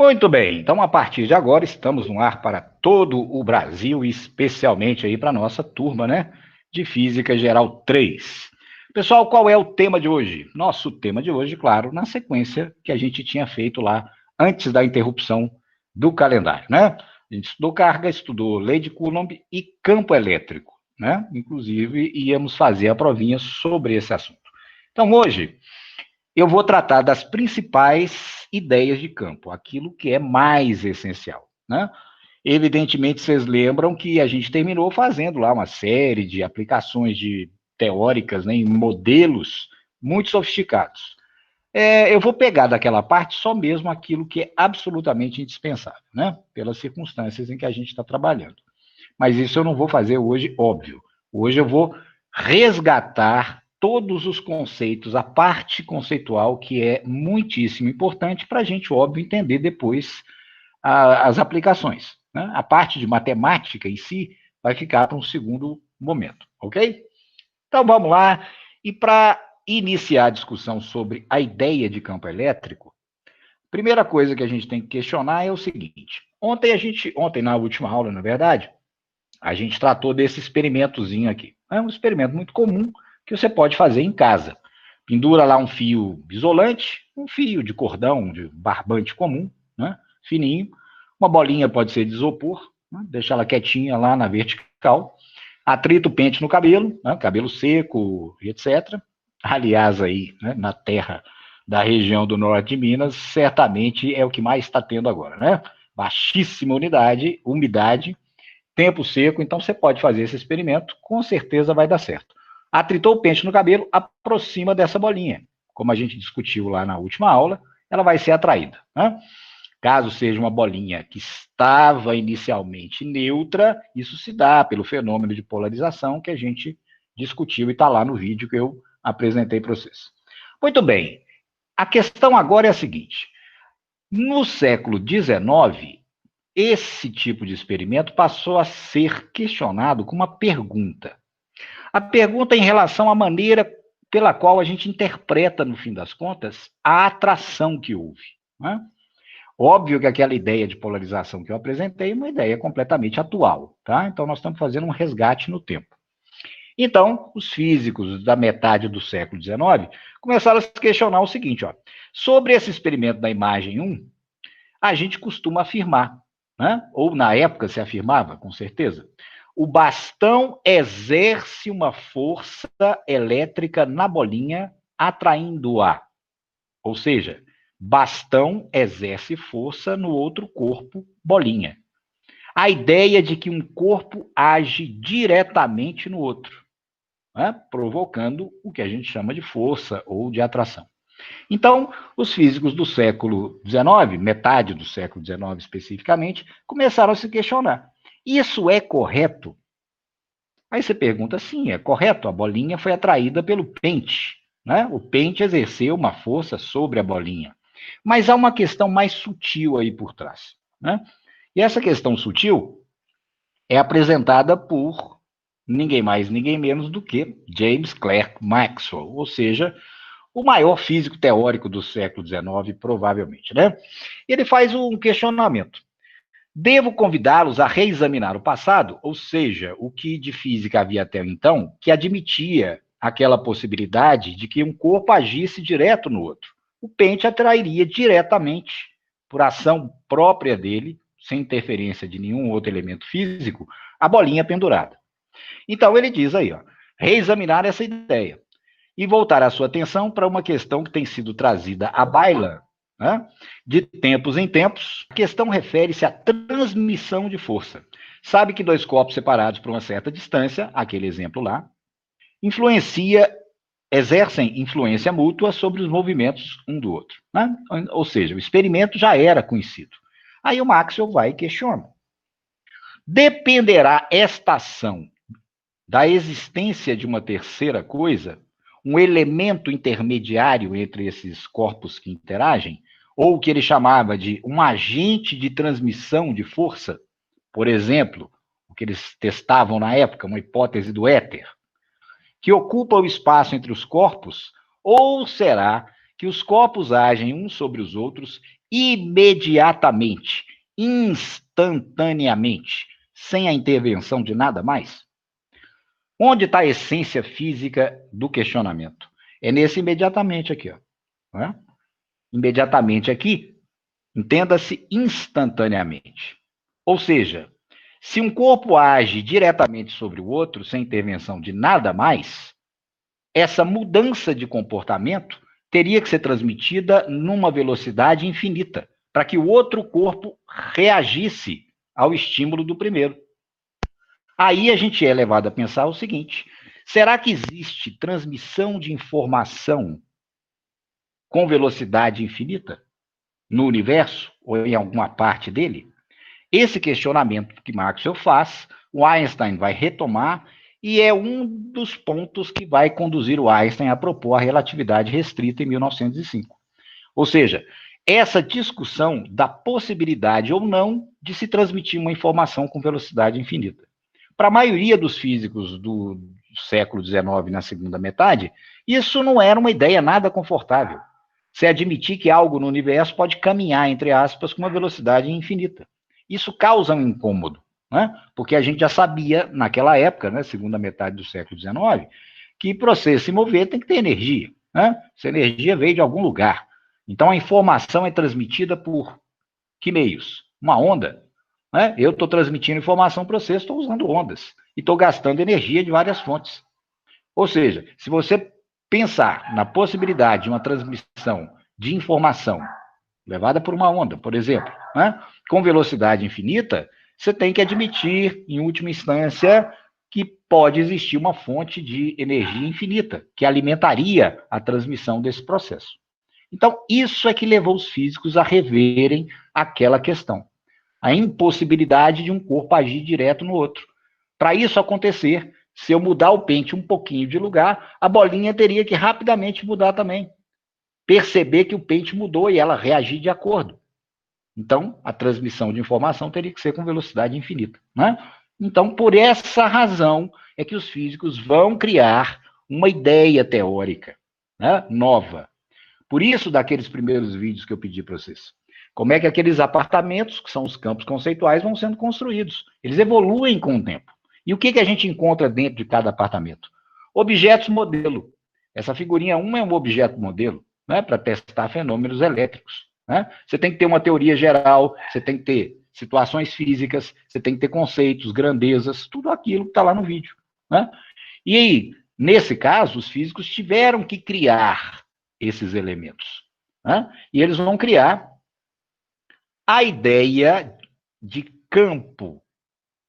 Muito bem, então a partir de agora estamos no ar para todo o Brasil, especialmente aí para a nossa turma, né, de Física Geral 3. Pessoal, qual é o tema de hoje? Nosso tema de hoje, claro, na sequência que a gente tinha feito lá antes da interrupção do calendário, né? A gente estudou carga, estudou lei de Coulomb e campo elétrico, né? Inclusive, íamos fazer a provinha sobre esse assunto. Então, hoje, eu vou tratar das principais ideias de campo, aquilo que é mais essencial, né? Evidentemente, vocês lembram que a gente terminou fazendo lá uma série de aplicações teóricas, né, em modelos muito sofisticados. Eu vou pegar daquela parte só mesmo aquilo que é absolutamente indispensável, né? Pelas circunstâncias em que a gente está trabalhando. Mas isso eu não vou fazer hoje, óbvio. Hoje eu vou resgatar todos os conceitos, a parte conceitual que é muitíssimo importante para a gente, óbvio, entender depois as aplicações, né? A parte de matemática em si vai ficar para um segundo momento, ok? Então vamos lá. E para iniciar a discussão sobre a ideia de campo elétrico, a primeira coisa que a gente tem que questionar é o seguinte: ontem na última aula, na verdade, a gente tratou desse experimentozinho aqui. É um experimento muito comum que você pode fazer em casa. Pendura lá um fio isolante, um fio de cordão, de barbante comum, né, fininho. Uma bolinha pode ser de isopor, né, deixa ela quietinha lá na vertical. Atrita o pente no cabelo, né, cabelo seco, etc. Aliás, aí, né, na terra da região do norte de Minas, certamente é o que mais está tendo agora, né? Baixíssima umidade, tempo seco, então você pode fazer esse experimento, com certeza vai dar certo. Atritou o pente no cabelo, aproxima dessa bolinha. Como a gente discutiu lá na última aula, ela vai ser atraída, né? Caso seja uma bolinha que estava inicialmente neutra, isso se dá pelo fenômeno de polarização que a gente discutiu e está lá no vídeo que eu apresentei para vocês. Muito bem, a questão agora é a seguinte: no século XIX, esse tipo de experimento passou a ser questionado com uma pergunta. A pergunta é em relação à maneira pela qual a gente interpreta, no fim das contas, a atração que houve, né? Óbvio que aquela ideia de polarização que eu apresentei é uma ideia completamente atual, tá? Então nós estamos fazendo um resgate no tempo. Então, os físicos da metade do século XIX começaram a se questionar o seguinte, ó: sobre esse experimento da imagem 1, a gente costuma afirmar, né? Ou na época se afirmava, com certeza, o bastão exerce uma força elétrica na bolinha, atraindo-a. Ou seja, bastão exerce força no outro corpo, bolinha. A ideia de que um corpo age diretamente no outro, né? Provocando o que a gente chama de força ou de atração. Então, os físicos do século XIX, metade do século XIX especificamente, começaram a se questionar: isso é correto? Aí você pergunta: sim, é correto, a bolinha foi atraída pelo pente, né? O pente exerceu uma força sobre a bolinha. Mas há uma questão mais sutil aí por trás, né? E essa questão sutil é apresentada por ninguém mais, ninguém menos do que James Clerk Maxwell, ou seja, o maior físico teórico do século XIX, provavelmente, né? Ele faz um questionamento: devo convidá-los a reexaminar o passado, ou seja, o que de física havia até então, que admitia aquela possibilidade de que um corpo agisse direto no outro. O pente atrairia diretamente, por ação própria dele, sem interferência de nenhum outro elemento físico, a bolinha pendurada. Então ele diz aí, ó, reexaminar essa ideia e voltar a sua atenção para uma questão que tem sido trazida à baila, né, de tempos em tempos. A questão refere-se à transmissão de força. Sabe que dois corpos separados por uma certa distância, aquele exemplo lá, exercem influência mútua sobre os movimentos um do outro, né? Ou seja, o experimento já era conhecido. Aí o Maxwell vai e questiona: dependerá esta ação da existência de uma terceira coisa, um elemento intermediário entre esses corpos que interagem, ou o que ele chamava de um agente de transmissão de força, por exemplo, o que eles testavam na época, uma hipótese do éter, que ocupa o espaço entre os corpos, ou será que os corpos agem uns sobre os outros imediatamente, instantaneamente, sem a intervenção de nada mais? Onde está a essência física do questionamento? É nesse imediatamente aqui, ó. Né? Imediatamente aqui, entenda-se instantaneamente. Ou seja, se um corpo age diretamente sobre o outro, sem intervenção de nada mais, essa mudança de comportamento teria que ser transmitida numa velocidade infinita, para que o outro corpo reagisse ao estímulo do primeiro. Aí a gente é levado a pensar o seguinte: será que existe transmissão de informação com velocidade infinita no universo ou em alguma parte dele? Esse questionamento que Maxwell faz, o Einstein vai retomar e é um dos pontos que vai conduzir o Einstein a propor a relatividade restrita em 1905. Ou seja, essa discussão da possibilidade ou não de se transmitir uma informação com velocidade infinita. Para a maioria dos físicos do século XIX, na segunda metade, isso não era uma ideia nada confortável. Se admitir que algo no universo pode caminhar, entre aspas, com uma velocidade infinita. Isso causa um incômodo, né? Porque a gente já sabia, naquela época, né, segunda metade do século XIX, que para você se mover tem que ter energia. Né? Essa energia veio de algum lugar. Então a informação é transmitida por que meios? Uma onda. Né? Eu estou transmitindo informação para você, estou usando ondas. E estou gastando energia de várias fontes. Ou seja, se você pensar na possibilidade de uma transmissão de informação levada por uma onda, por exemplo, né? Com velocidade infinita, você tem que admitir, em última instância, que pode existir uma fonte de energia infinita, que alimentaria a transmissão desse processo. Então, isso é que levou os físicos a reverem aquela questão. A impossibilidade de um corpo agir direto no outro. Para isso acontecer, se eu mudar o pente um pouquinho de lugar, a bolinha teria que rapidamente mudar também. Perceber que o pente mudou e ela reagir de acordo. Então, a transmissão de informação teria que ser com velocidade infinita. Né? Então, por essa razão, é que os físicos vão criar uma ideia teórica, né, nova. Por isso, daqueles primeiros vídeos que eu pedi para vocês. Como é que aqueles apartamentos, que são os campos conceituais, vão sendo construídos? Eles evoluem com o tempo. E o que a gente encontra dentro de cada apartamento? Objetos modelo. Essa figurinha 1 é um objeto modelo, né, para testar fenômenos elétricos. Né? Você tem que ter uma teoria geral, você tem que ter situações físicas, você tem que ter conceitos, grandezas, tudo aquilo que está lá no vídeo. Né? E aí, nesse caso, os físicos tiveram que criar esses elementos. Né? E eles vão criar a ideia de campo.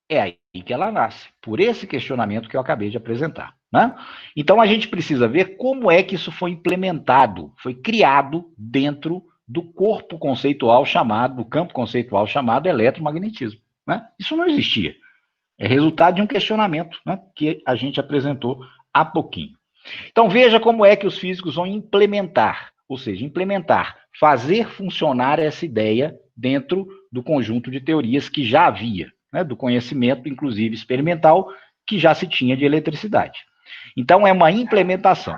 É aí que ela nasce, por esse questionamento que eu acabei de apresentar. Né? Então, a gente precisa ver como é que isso foi implementado, foi criado dentro do corpo conceitual chamado, do campo conceitual chamado eletromagnetismo. Né? Isso não existia. É resultado de um questionamento, né, que a gente apresentou há pouquinho. Então, veja como é que os físicos vão implementar, ou seja, implementar, fazer funcionar essa ideia dentro do conjunto de teorias que já havia, né, do conhecimento, inclusive experimental, que já se tinha de eletricidade. Então, é uma implementação.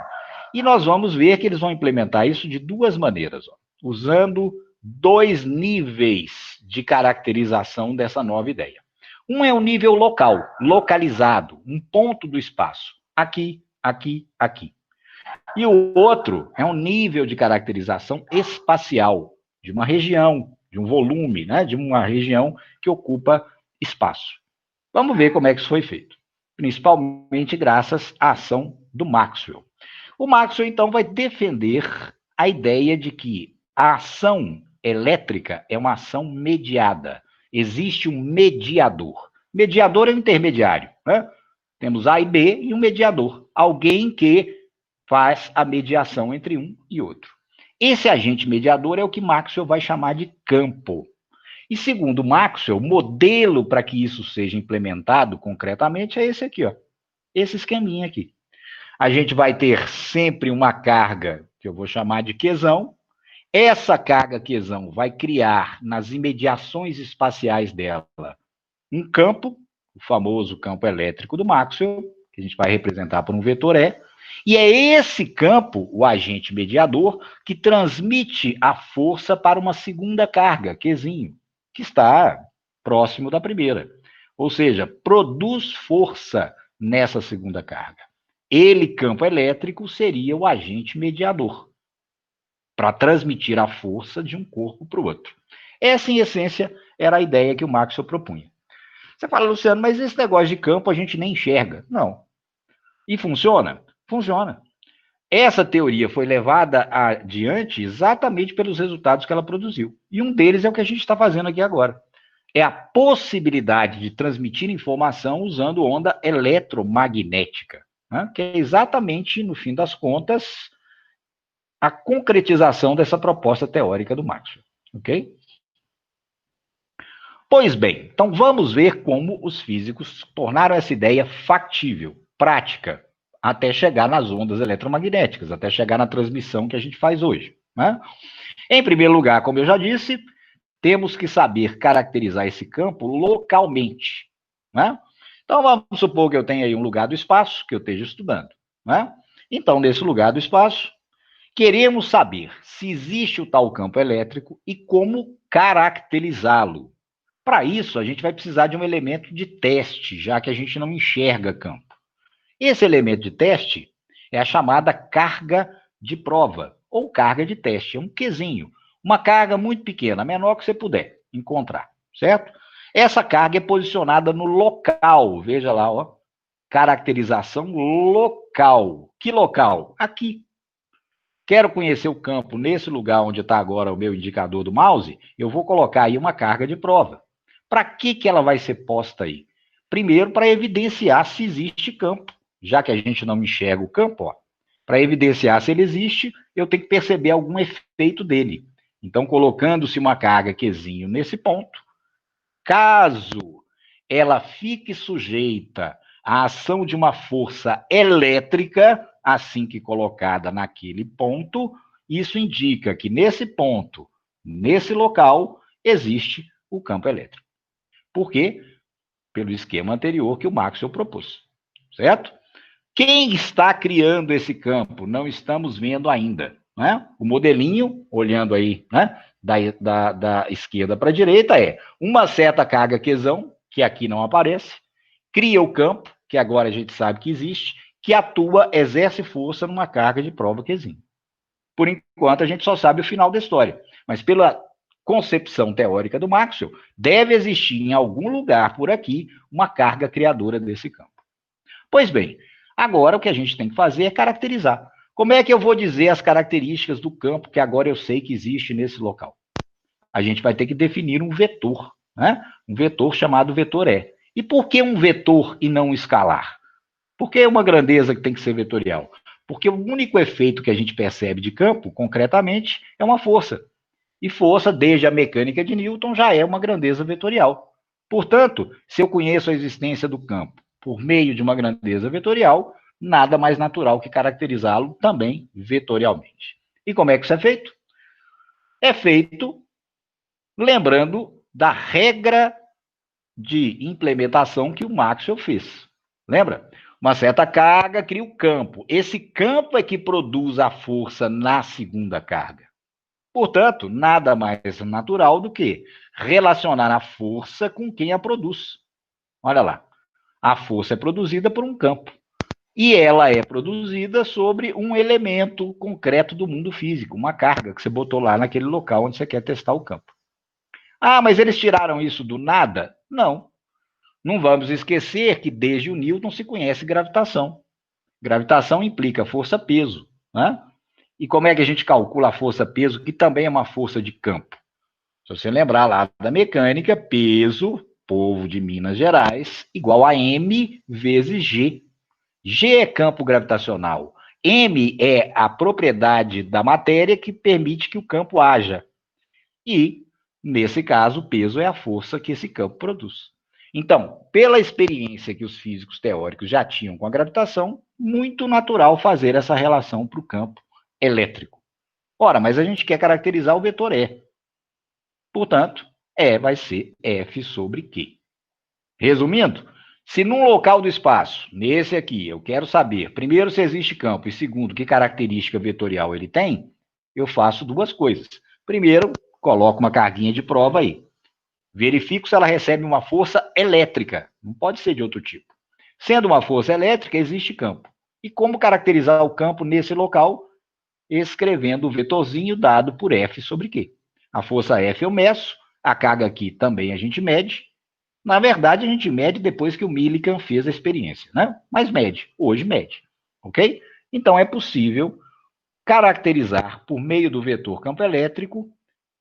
E nós vamos ver que eles vão implementar isso de duas maneiras, ó, usando dois níveis de caracterização dessa nova ideia. Um é o nível local, localizado, um ponto do espaço, aqui, aqui, aqui. E o outro é um nível de caracterização espacial, de uma região, de um volume, né, de uma região que ocupa espaço. Vamos ver como é que isso foi feito. Principalmente graças à ação do Maxwell. O Maxwell, então, vai defender a ideia de que a ação elétrica é uma ação mediada. Existe um mediador. Mediador é um intermediário, né? Temos A e B e um mediador. Alguém que faz a mediação entre um e outro. Esse agente mediador é o que Maxwell vai chamar de campo. E segundo Maxwell, o modelo para que isso seja implementado concretamente é esse aqui, ó. Esse esqueminha aqui. A gente vai ter sempre uma carga, que eu vou chamar de quezão. Essa carga quezão vai criar nas imediações espaciais dela um campo, o famoso campo elétrico do Maxwell, que a gente vai representar por um vetor E, E é esse campo, o agente mediador, que transmite a força para uma segunda carga, Qzinho, que está próximo da primeira. Ou seja, produz força nessa segunda carga. Ele, campo elétrico, seria o agente mediador para transmitir a força de um corpo para o outro. Essa, em essência, era a ideia que o Maxwell propunha. Você fala, Luciano, mas esse negócio de campo a gente nem enxerga. Não. E funciona? Funciona. Essa teoria foi levada adiante exatamente pelos resultados que ela produziu. E um deles é o que a gente está fazendo aqui agora. É a possibilidade de transmitir informação usando onda eletromagnética, né? Que é exatamente, no fim das contas, a concretização dessa proposta teórica do Maxwell. Ok? Pois bem, então vamos ver como os físicos tornaram essa ideia factível, prática, até chegar nas ondas eletromagnéticas, até chegar na transmissão que a gente faz hoje, né? Em primeiro lugar, como eu já disse, temos que saber caracterizar esse campo localmente, né? Então vamos supor que eu tenha aí um lugar do espaço que eu esteja estudando, né? Então, nesse lugar do espaço, queremos saber se existe o tal campo elétrico e como caracterizá-lo. Para isso, a gente vai precisar de um elemento de teste, já que a gente não enxerga campo. Esse elemento de teste é a chamada carga de prova, ou carga de teste. É um Qzinho, uma carga muito pequena, a menor que você puder encontrar, certo? Essa carga é posicionada no local, veja lá, ó, caracterização local. Que local? Aqui. Quero conhecer o campo nesse lugar onde está agora o meu indicador do mouse, eu vou colocar aí uma carga de prova. Para que ela vai ser posta aí? Primeiro, para evidenciar se existe campo, já que a gente não enxerga o campo, para evidenciar se ele existe, eu tenho que perceber algum efeito dele. Então, colocando-se uma carga Qzinho nesse ponto, caso ela fique sujeita à ação de uma força elétrica, assim que colocada naquele ponto, isso indica que nesse ponto, nesse local, existe o campo elétrico. Por quê? Pelo esquema anterior que o Maxwell propôs, certo? Quem está criando esse campo? Não estamos vendo ainda, né? O modelinho, olhando aí, né, da esquerda para a direita, é uma certa carga Qzão, que aqui não aparece, cria o campo, que agora a gente sabe que existe, que atua, exerce força numa carga de prova Qzinho. Por enquanto, a gente só sabe o final da história, mas pela concepção teórica do Maxwell, deve existir em algum lugar por aqui uma carga criadora desse campo. Pois bem, agora o que a gente tem que fazer é caracterizar. Como é que eu vou dizer as características do campo que agora eu sei que existe nesse local? A gente vai ter que definir um vetor, né? Um vetor chamado vetor E. E por que um vetor e não um escalar? Por que uma grandeza que tem que ser vetorial? Porque o único efeito que a gente percebe de campo, concretamente, é uma força. E força, desde a mecânica de Newton, já é uma grandeza vetorial. Portanto, se eu conheço a existência do campo por meio de uma grandeza vetorial, nada mais natural que caracterizá-lo também vetorialmente. E como é que isso é feito? É feito lembrando da regra de implementação que o Maxwell fez. Lembra? Uma certa carga cria o campo. Esse campo é que produz a força na segunda carga. Portanto, nada mais natural do que relacionar a força com quem a produz. Olha lá, a força é produzida por um campo. E ela é produzida sobre um elemento concreto do mundo físico, uma carga que você botou lá naquele local onde você quer testar o campo. Ah, mas eles tiraram isso do nada? Não. Não vamos esquecer que desde o Newton se conhece gravitação. Gravitação implica força-peso, né? E como é que a gente calcula a força-peso, que também é uma força de campo? Se você lembrar lá da mecânica, peso, povo de Minas Gerais, igual a M vezes G. G é campo gravitacional. M é a propriedade da matéria que permite que o campo haja. E, nesse caso, o peso é a força que esse campo produz. Então, pela experiência que os físicos teóricos já tinham com a gravitação, muito natural fazer essa relação para o campo elétrico. Ora, mas a gente quer caracterizar o vetor E. Portanto, E vai ser F sobre Q. Resumindo, Se num local do espaço, nesse aqui, eu quero saber, primeiro, se existe campo, e segundo, que característica vetorial ele tem, eu faço duas coisas. Primeiro, coloco uma carguinha de prova aí. Verifico se ela recebe uma força elétrica, não pode ser de outro tipo. Sendo uma força elétrica, existe campo. E como caracterizar o campo nesse local? Escrevendo o vetorzinho dado por F sobre Q. A força F eu meço, a carga aqui também a gente mede. Na verdade, a gente mede depois que o Millikan fez a experiência, né? Mas mede, hoje mede, ok? Então, é possível caracterizar, por meio do vetor campo elétrico,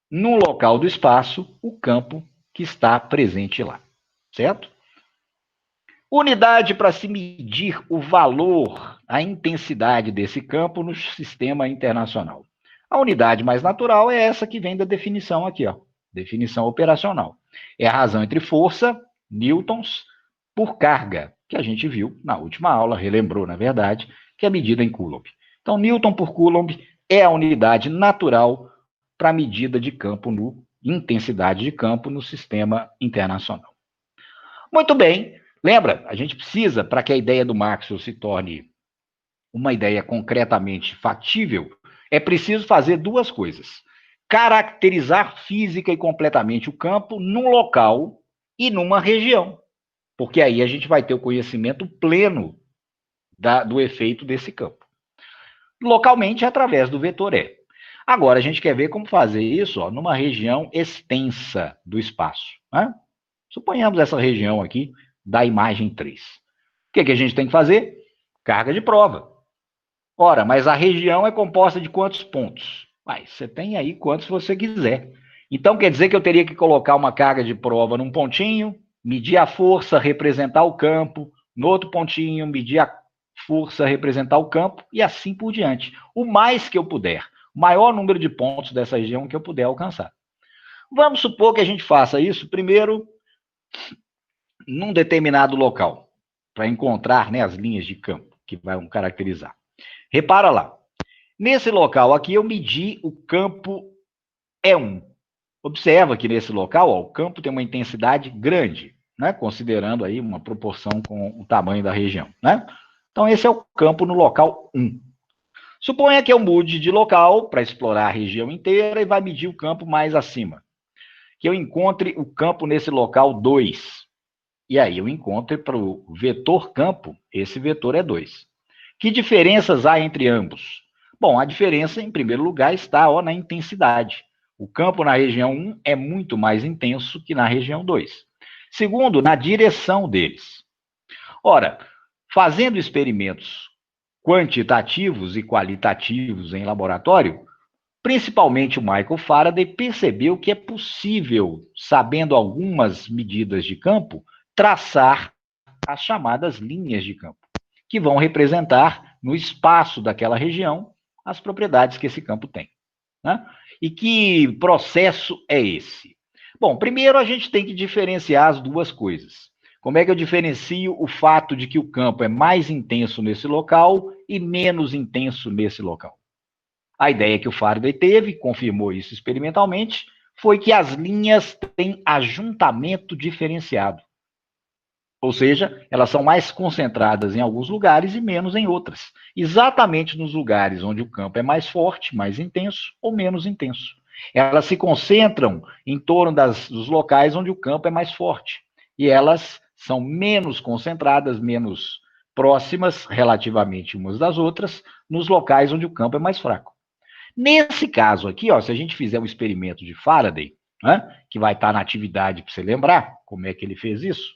no local do espaço, o campo que está presente lá, certo? Unidade para se medir o valor, a intensidade desse campo no sistema internacional. A unidade mais natural é essa que vem da definição aqui, ó, definição operacional. É a razão entre força, newtons, por carga, que a gente viu na última aula, relembrou, na verdade, que é medida em Coulomb. Então, newton por Coulomb é a unidade natural para a medida de campo intensidade de campo no sistema internacional. Muito bem. Lembra, a gente precisa, para que a ideia do Maxwell se torne uma ideia concretamente factível, é preciso fazer duas coisas. Caracterizar física e completamente o campo num local e numa região. Porque aí a gente vai ter o conhecimento pleno do efeito desse campo. Localmente, através do vetor E. Agora, a gente quer ver como fazer isso numa região extensa do espaço. Né? Suponhamos essa região aqui da imagem 3. O que a gente tem que fazer? Carga de prova. Ora, mas a região é composta de quantos pontos? Você tem aí quantos você quiser. Então, quer dizer que eu teria que colocar uma carga de prova num pontinho, medir a força, representar o campo, no outro pontinho, medir a força, representar o campo, e assim por diante. O mais que eu puder. O maior número de pontos dessa região que eu puder alcançar. Vamos supor que a gente faça isso primeiro num determinado local, para encontrar, né, as linhas de campo que vão caracterizar. Repara lá. Nesse local aqui, eu medi o campo E1. Observa que nesse local, o campo tem uma intensidade grande, né, considerando aí uma proporção com o tamanho da região. Né? Então, esse é o campo no local 1. Suponha que eu mude de local para explorar a região inteira e vai medir o campo mais acima. Que eu encontre o campo nesse local 2. E aí eu encontro para o vetor campo, esse vetor é 2. Que diferenças há entre ambos? Bom, a diferença, em primeiro lugar, está na intensidade. O campo na região 1 é muito mais intenso que na região 2. Segundo, na direção deles. Ora, fazendo experimentos quantitativos e qualitativos em laboratório, principalmente o Michael Faraday percebeu que é possível, sabendo algumas medidas de campo, traçar as chamadas linhas de campo, que vão representar no espaço daquela região as propriedades que esse campo tem. Né? E que processo é esse? Bom, primeiro a gente tem que diferenciar as duas coisas. Como é que eu diferencio o fato de que o campo é mais intenso nesse local e menos intenso nesse local? A ideia que o Faraday teve, confirmou isso experimentalmente, foi que as linhas têm ajuntamento diferenciado. Ou seja, elas são mais concentradas em alguns lugares e menos em outras. Exatamente nos lugares onde o campo é mais forte, mais intenso ou menos intenso. Elas se concentram em torno dos locais onde o campo é mais forte. E elas são menos concentradas, menos próximas, relativamente umas das outras, nos locais onde o campo é mais fraco. Nesse caso aqui, se a gente fizer um experimento de Faraday, né, que vai estar na atividade para você lembrar como é que ele fez isso,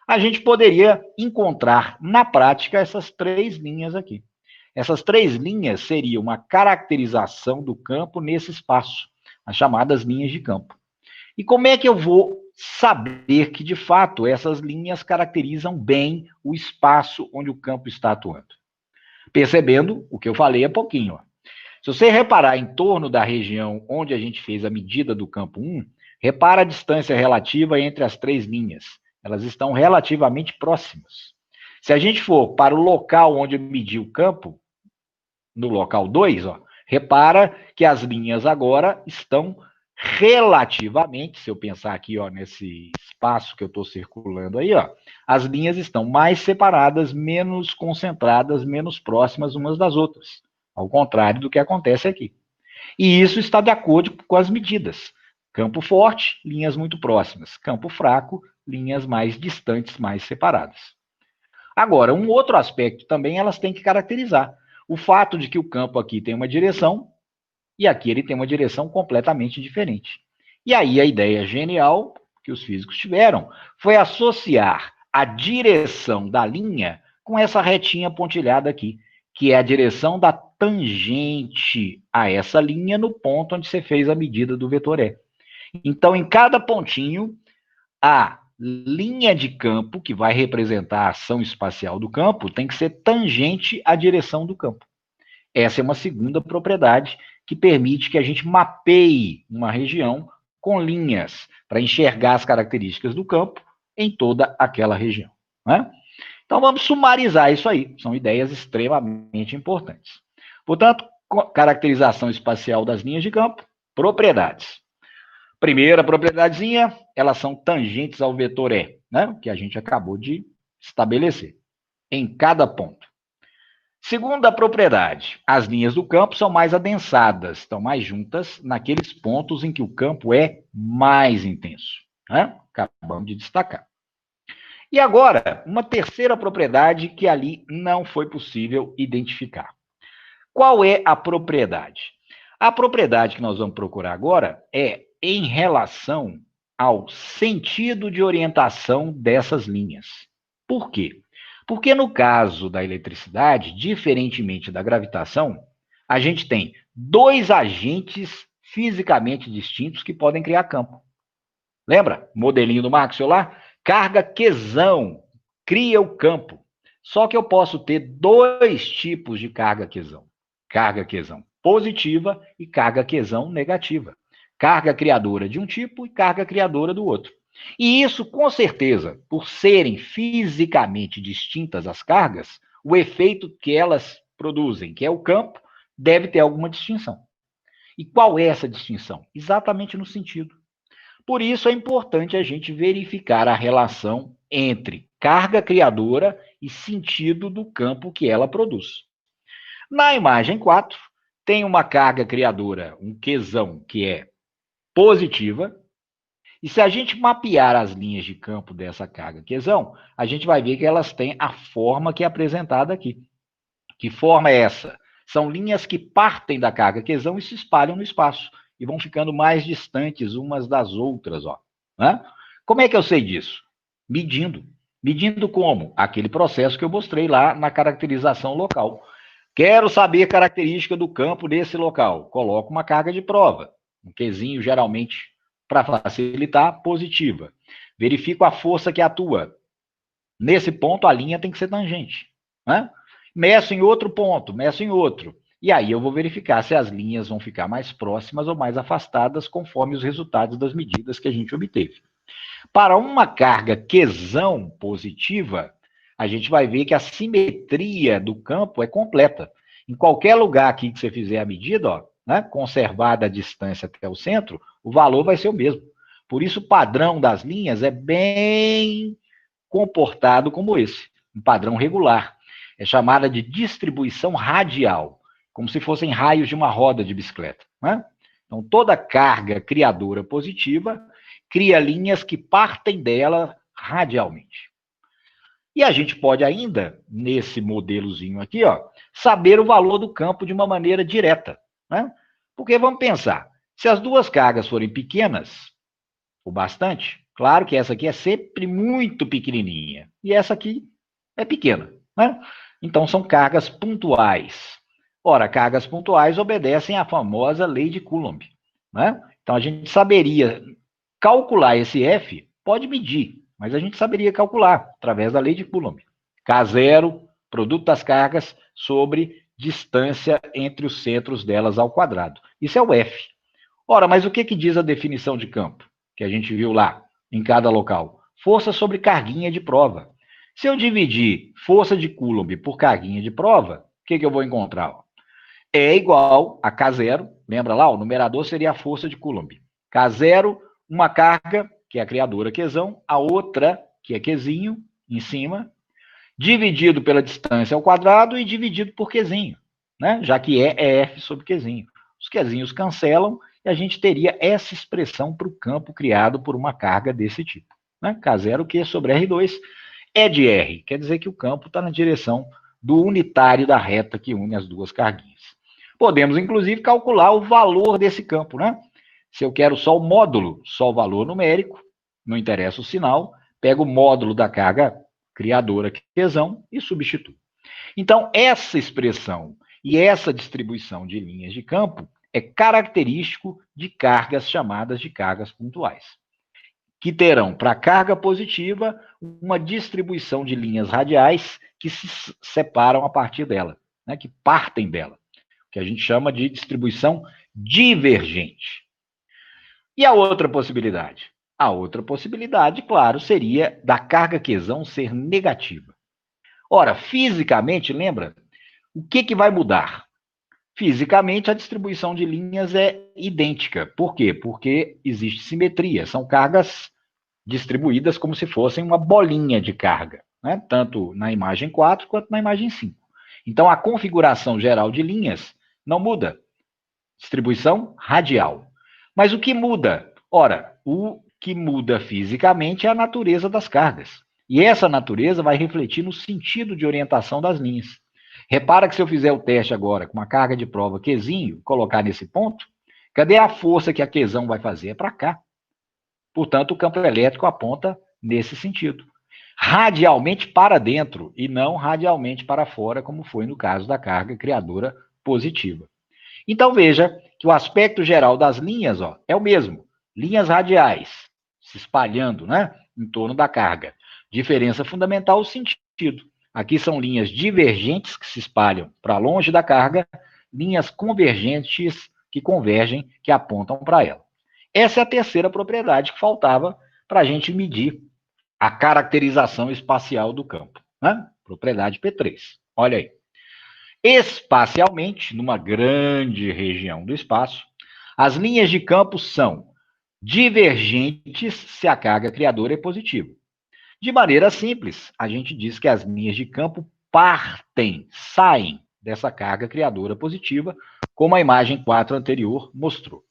a gente poderia encontrar na prática essas três linhas aqui. Essas três linhas seriam uma caracterização do campo nesse espaço, as chamadas linhas de campo. E como é que eu vou saber que, de fato, essas linhas caracterizam bem o espaço onde o campo está atuando? Percebendo o que eu falei há pouquinho. Se você reparar em torno da região onde a gente fez a medida do campo 1, repara a distância relativa entre as três linhas. Elas estão relativamente próximas. Se a gente for para o local onde eu medi o campo, no local 2, repara que as linhas agora estão relativamente, se eu pensar aqui, ó, nesse espaço que eu estou circulando aí, ó, as linhas estão mais separadas, menos concentradas, menos próximas umas das outras, ao contrário do que acontece aqui. E isso está de acordo com as medidas. Campo forte, linhas muito próximas. Campo fraco, linhas mais distantes, mais separadas. Agora, um outro aspecto também elas têm que caracterizar. O fato de que o campo aqui tem uma direção e aqui ele tem uma direção completamente diferente. E aí a ideia genial que os físicos tiveram foi associar a direção da linha com essa retinha pontilhada aqui, que é a direção da tangente a essa linha no ponto onde você fez a medida do vetor E. Então, em cada pontinho, a linha de campo, que vai representar a ação espacial do campo, tem que ser tangente à direção do campo. Essa é uma segunda propriedade que permite que a gente mapeie uma região com linhas para enxergar as características do campo em toda aquela região. Né? Então, vamos sumarizar isso aí. São ideias extremamente importantes. Portanto, caracterização espacial das linhas de campo, propriedades. Primeira propriedadezinha, elas são tangentes ao vetor E, né? Que a gente acabou de estabelecer, em cada ponto. Segunda propriedade, as linhas do campo são mais adensadas, estão mais juntas naqueles pontos em que o campo é mais intenso. Né? Acabamos de destacar. E agora, uma terceira propriedade que ali não foi possível identificar. Qual é a propriedade? A propriedade que nós vamos procurar agora é em relação ao sentido de orientação dessas linhas. Por quê? Porque no caso da eletricidade, diferentemente da gravitação, a gente tem dois agentes fisicamente distintos que podem criar campo. Lembra? Modelinho do Maxwell lá? Carga quesão cria o campo. Só que eu posso ter dois tipos de carga quesão. Carga quesão positiva e carga quesão negativa. Carga criadora de um tipo e carga criadora do outro. E isso, com certeza, por serem fisicamente distintas as cargas, o efeito que elas produzem, que é o campo, deve ter alguma distinção. E qual é essa distinção? Exatamente no sentido. Por isso é importante a gente verificar a relação entre carga criadora e sentido do campo que ela produz. Na imagem 4, tem uma carga criadora, um quesão, que é positiva. E se a gente mapear as linhas de campo dessa carga quesão, a gente vai ver que elas têm a forma que é apresentada aqui. Que forma é essa? São linhas que partem da carga quesão e se espalham no espaço e vão ficando mais distantes umas das outras. Ó, né? Como é que eu sei disso? Medindo. Medindo como? Aquele processo que eu mostrei lá na caracterização local. Quero saber a característica do campo desse local. Coloco uma carga de prova, um Qzinho geralmente para facilitar, positiva. Verifico a força que atua. Nesse ponto, a linha tem que ser tangente. Né? Meço em outro ponto, meço em outro. E aí eu vou verificar se as linhas vão ficar mais próximas ou mais afastadas conforme os resultados das medidas que a gente obteve. Para uma carga quesão positiva, a gente vai ver que a simetria do campo é completa. Em qualquer lugar aqui que você fizer a medida, ó, né, conservada a distância até o centro, o valor vai ser o mesmo. Por isso, o padrão das linhas é bem comportado como esse, um padrão regular. É chamada de distribuição radial, como se fossem raios de uma roda de bicicleta. Né? Então, toda carga criadora positiva cria linhas que partem dela radialmente. E a gente pode ainda, nesse modelozinho aqui, ó, saber o valor do campo de uma maneira direta. Né? Porque vamos pensar, se as duas cargas forem pequenas, o bastante, claro que essa aqui é sempre muito pequenininha, e essa aqui é pequena. Né? Então, são cargas pontuais. Ora, cargas pontuais obedecem à famosa lei de Coulomb. Né? Então, a gente saberia calcular esse F, pode medir, mas a gente saberia calcular através da lei de Coulomb. K0, produto das cargas, sobre distância entre os centros delas ao quadrado. Isso é o F. Ora, mas o que diz a definição de campo, que a gente viu lá, em cada local? Força sobre carguinha de prova. Se eu dividir força de Coulomb por carguinha de prova, o que eu vou encontrar? É igual a K0, lembra lá? O numerador seria a força de Coulomb. K0, uma carga, que é a criadora Qzão, a outra, que é Qzinho, em cima, dividido pela distância ao quadrado e dividido por Qzinho, né? Já que é F sobre Qzinho. Os Qzinhos cancelam e a gente teria essa expressão para o campo criado por uma carga desse tipo. Né? K0 Q sobre R2 é de R, quer dizer que o campo está na direção do unitário da reta que une as duas carguinhas. Podemos, inclusive, calcular o valor desse campo, né? Se eu quero só o módulo, só o valor numérico, não interessa o sinal, pego o módulo da carga criadora Qzão e substituo. Então, essa expressão e essa distribuição de linhas de campo é característico de cargas chamadas de cargas pontuais, que terão para a carga positiva uma distribuição de linhas radiais que se separam a partir dela, né, que partem dela, que a gente chama de distribuição divergente. E a outra possibilidade? A outra possibilidade, claro, seria da carga Qzão ser negativa. Ora, fisicamente, lembra? O que vai mudar? Fisicamente, a distribuição de linhas é idêntica. Por quê? Porque existe simetria. São cargas distribuídas como se fossem uma bolinha de carga, né? Tanto na imagem 4 quanto na imagem 5. Então, a configuração geral de linhas não muda. Distribuição radial. Mas o que muda? Ora, o que muda fisicamente é a natureza das cargas. E essa natureza vai refletir no sentido de orientação das linhas. Repara que se eu fizer o teste agora com uma carga de prova Qzinho, colocar nesse ponto, cadê a força que a Qzão vai fazer? É para cá. Portanto, o campo elétrico aponta nesse sentido. Radialmente para dentro e não radialmente para fora, como foi no caso da carga criadora positiva. Então, veja que o aspecto geral das linhas é o mesmo. Linhas radiais se espalhando, né, em torno da carga. Diferença fundamental, o sentido. Aqui são linhas divergentes que se espalham para longe da carga, linhas convergentes que convergem, que apontam para ela. Essa é a terceira propriedade que faltava para a gente medir a caracterização espacial do campo, né? Propriedade P3. Olha aí. Espacialmente, numa grande região do espaço, as linhas de campo são divergentes se a carga criadora é positiva. De maneira simples, a gente diz que as linhas de campo partem, saem dessa carga criadora positiva, como a imagem 4 anterior mostrou.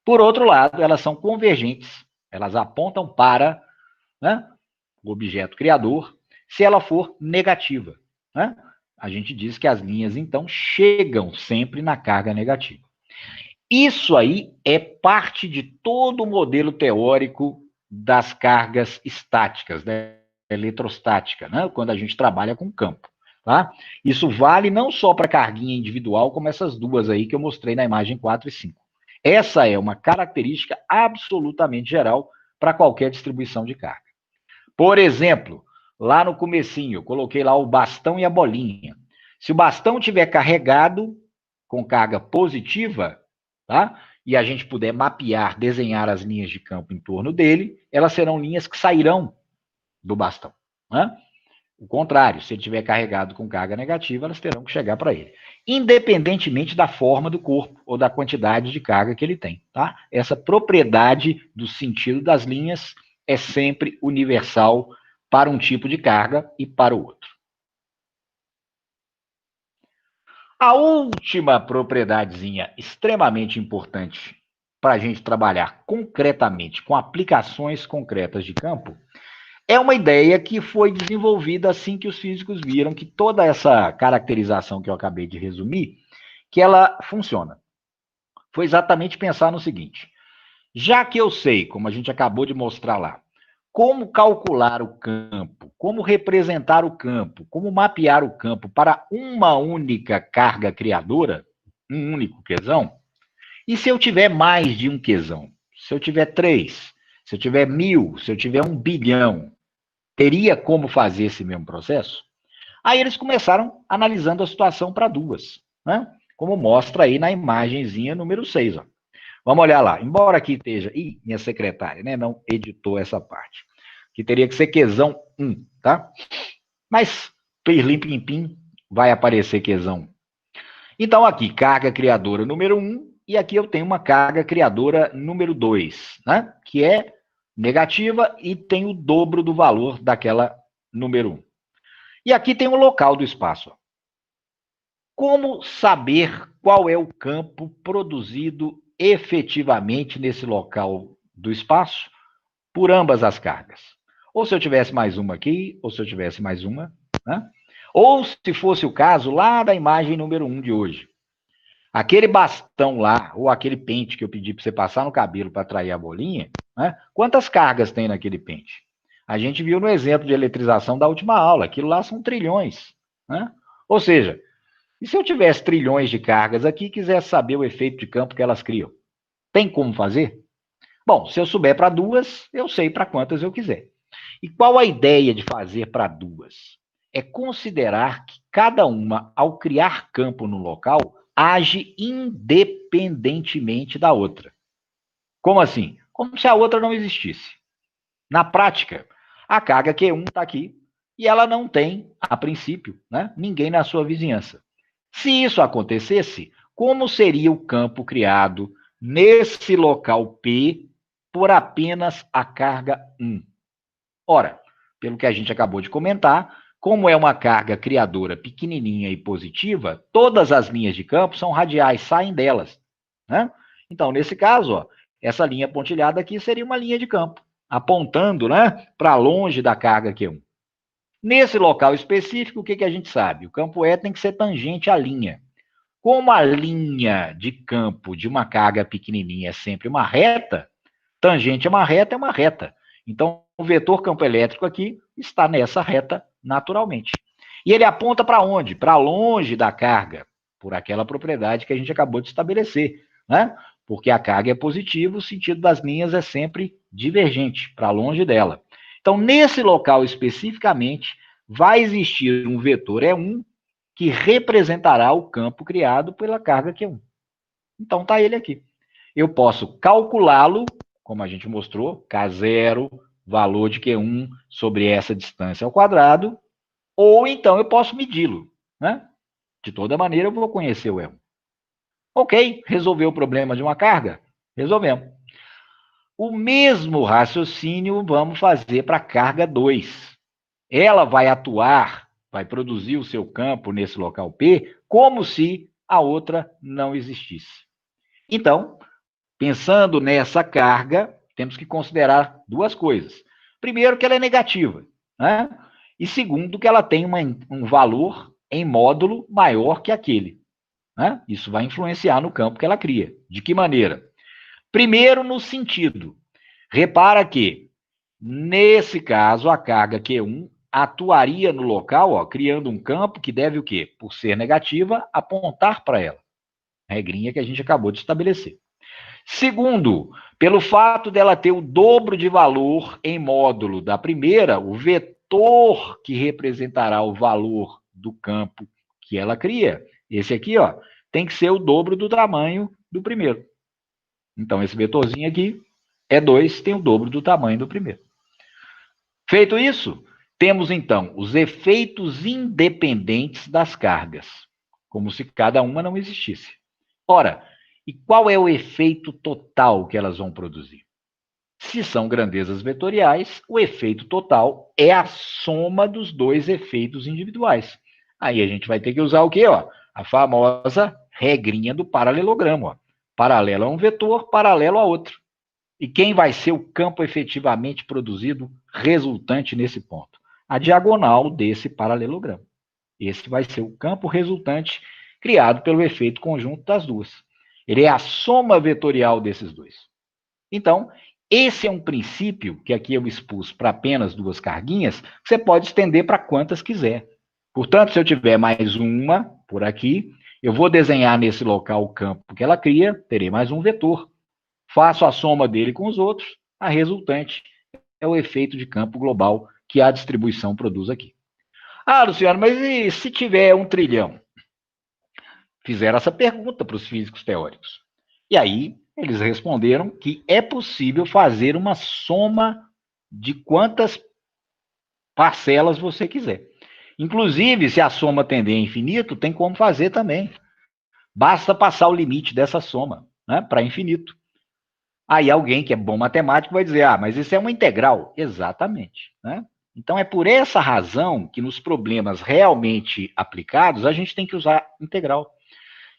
Por outro lado, elas são convergentes, elas apontam para, né, o objeto criador, se ela for negativa, né? A gente diz que as linhas, então, chegam sempre na carga negativa. Isso aí é parte de todo o modelo teórico das cargas estáticas, da eletrostática, né? Quando a gente trabalha com campo. Tá? Isso vale não só para carguinha individual, como essas duas aí que eu mostrei na imagem 4 e 5. Essa é uma característica absolutamente geral para qualquer distribuição de carga. Por exemplo, lá no comecinho, eu coloquei lá o bastão e a bolinha. Se o bastão estiver carregado com carga positiva, tá? E a gente puder mapear, desenhar as linhas de campo em torno dele, elas serão linhas que sairão do bastão. Né? O contrário, se ele estiver carregado com carga negativa, elas terão que chegar para ele. Independentemente da forma do corpo ou da quantidade de carga que ele tem. Tá? Essa propriedade do sentido das linhas é sempre universal para um tipo de carga e para o outro. A última propriedadezinha extremamente importante para a gente trabalhar concretamente com aplicações concretas de campo é uma ideia que foi desenvolvida assim que os físicos viram que toda essa caracterização que eu acabei de resumir, que ela funciona. Foi exatamente pensar no seguinte: já que eu sei, como a gente acabou de mostrar lá, como calcular o campo, como representar o campo, como mapear o campo para uma única carga criadora, um único Qzão, e se eu tiver mais de um Qzão? Se eu tiver 3, se eu tiver 1000, se eu tiver 1 bilhão, teria como fazer esse mesmo processo? Aí eles começaram analisando a situação para duas, né? Como mostra aí na imagenzinha número 6. Ó. Vamos olhar lá. Embora aqui esteja... Ih, minha secretária, né? Não editou essa parte. Que teria que ser Qzão 1, tá? Mas, pirlim pim pim, vai aparecer Qzão. Então, aqui, carga criadora número 1, e aqui eu tenho uma carga criadora número 2, né? Que é negativa e tem o dobro do valor daquela número 1. E aqui tem o local do espaço. Como saber qual é o campo produzido efetivamente nesse local do espaço por ambas as cargas? Ou se eu tivesse mais uma aqui, ou se eu tivesse mais uma, né? Ou se fosse o caso lá da imagem número 1 de hoje. Aquele bastão lá, ou aquele pente que eu pedi para você passar no cabelo para atrair a bolinha, né? Quantas cargas tem naquele pente? A gente viu no exemplo de eletrização da última aula, aquilo lá são trilhões, né? Ou seja, e se eu tivesse trilhões de cargas aqui e quisesse saber o efeito de campo que elas criam? Tem como fazer? Bom, se eu souber para duas, eu sei para quantas eu quiser. E qual a ideia de fazer para duas? É considerar que cada uma, ao criar campo no local, age independentemente da outra. Como assim? Como se a outra não existisse. Na prática, a carga Q1 está aqui e ela não tem, a princípio, né, ninguém na sua vizinhança. Se isso acontecesse, como seria o campo criado nesse local P por apenas a carga 1? Ora, pelo que a gente acabou de comentar, como é uma carga criadora pequenininha e positiva, todas as linhas de campo são radiais, saem delas, né? Então, nesse caso, ó, essa linha pontilhada aqui seria uma linha de campo, apontando, né, para longe da carga Q1. Nesse local específico, o que a gente sabe? O campo E tem que ser tangente à linha. Como a linha de campo de uma carga pequenininha é sempre uma reta, tangente a uma reta é uma reta. Então, o vetor campo elétrico aqui está nessa reta naturalmente. E ele aponta para onde? Para longe da carga, por aquela propriedade que a gente acabou de estabelecer, né? Porque a carga é positiva, o sentido das linhas é sempre divergente, para longe dela. Então, nesse local especificamente, vai existir um vetor E1 que representará o campo criado pela carga Q1. Então, está ele aqui. Eu posso calculá-lo, como a gente mostrou, K0, valor de Q1 sobre essa distância ao quadrado, ou então eu posso medi-lo, né? De toda maneira, eu vou conhecer o erro. Ok, resolveu o problema de uma carga? Resolvemos. O mesmo raciocínio vamos fazer para a carga 2. Ela vai atuar, vai produzir o seu campo nesse local P, como se a outra não existisse. Então, pensando nessa carga, temos que considerar duas coisas. Primeiro, que ela é negativa, né? E segundo, que ela tem um valor em módulo maior que aquele, né? Isso vai influenciar no campo que ela cria. De que maneira? Primeiro, no sentido. Repara que, nesse caso, a carga Q1 atuaria no local, ó, criando um campo que deve o quê? Por ser negativa, apontar para ela. Regrinha que a gente acabou de estabelecer. Segundo, pelo fato dela ter o dobro de valor em módulo da primeira, o vetor que representará o valor do campo que ela cria, esse aqui, ó, tem que ser o dobro do tamanho do primeiro. Então, esse vetorzinho aqui é 2, tem o dobro do tamanho do primeiro. Feito isso, temos então os efeitos independentes das cargas, como se cada uma não existisse. Ora, e qual é o efeito total que elas vão produzir? Se são grandezas vetoriais, o efeito total é a soma dos dois efeitos individuais. Aí a gente vai ter que usar o quê? Ó? A famosa regrinha do paralelogramo. Ó. Paralelo a um vetor, paralelo a outro. E quem vai ser o campo efetivamente produzido resultante nesse ponto? A diagonal desse paralelogramo. Esse vai ser o campo resultante criado pelo efeito conjunto das duas. Ele é a soma vetorial desses dois. Então, esse é um princípio que aqui eu expus para apenas duas carguinhas, que você pode estender para quantas quiser. Portanto, se eu tiver mais uma por aqui, eu vou desenhar nesse local o campo que ela cria, terei mais um vetor. Faço a soma dele com os outros, a resultante é o efeito de campo global que a distribuição produz aqui. Ah, Luciano, mas e se tiver 1 trilhão? Fizeram essa pergunta para os físicos teóricos. E aí, eles responderam que é possível fazer uma soma de quantas parcelas você quiser. Inclusive, se a soma tender a infinito, tem como fazer também. Basta passar o limite dessa soma. né, para infinito. Aí alguém que é bom matemático vai dizer, mas isso é uma integral. Exatamente, né? Então é por essa razão que nos problemas realmente aplicados a gente tem que usar integral.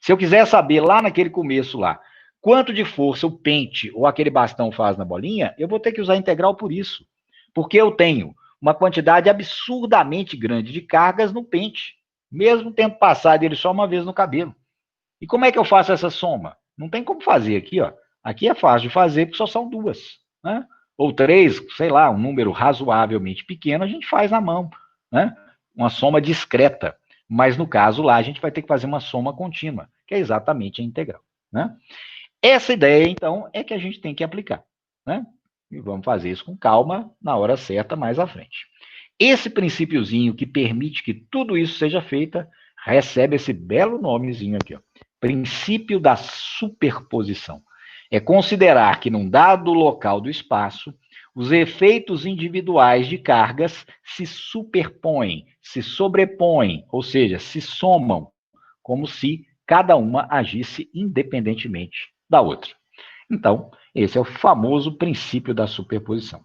Se eu quiser saber lá naquele começo lá, quanto de força o pente ou aquele bastão faz na bolinha, eu vou ter que usar integral por isso. Porque eu tenho uma quantidade absurdamente grande de cargas no pente, mesmo tendo passado ele só uma vez no cabelo. E como é que eu faço essa soma? Não tem como fazer aqui, ó. Aqui é fácil de fazer porque só são duas, né? Ou três, sei lá, um número razoavelmente pequeno, a gente faz na mão, né? Uma soma discreta. Mas no caso lá, a gente vai ter que fazer uma soma contínua, que é exatamente a integral, né? Essa ideia, então, é que a gente tem que aplicar, né? E vamos fazer isso com calma, na hora certa, mais à frente. Esse princípiozinho que permite que tudo isso seja feito, recebe esse belo nomezinho aqui, ó. Princípio da superposição. É considerar que num dado local do espaço, os efeitos individuais de cargas se superpõem, se sobrepõem, ou seja, se somam, como se cada uma agisse independentemente da outra. Então, esse é o famoso princípio da superposição.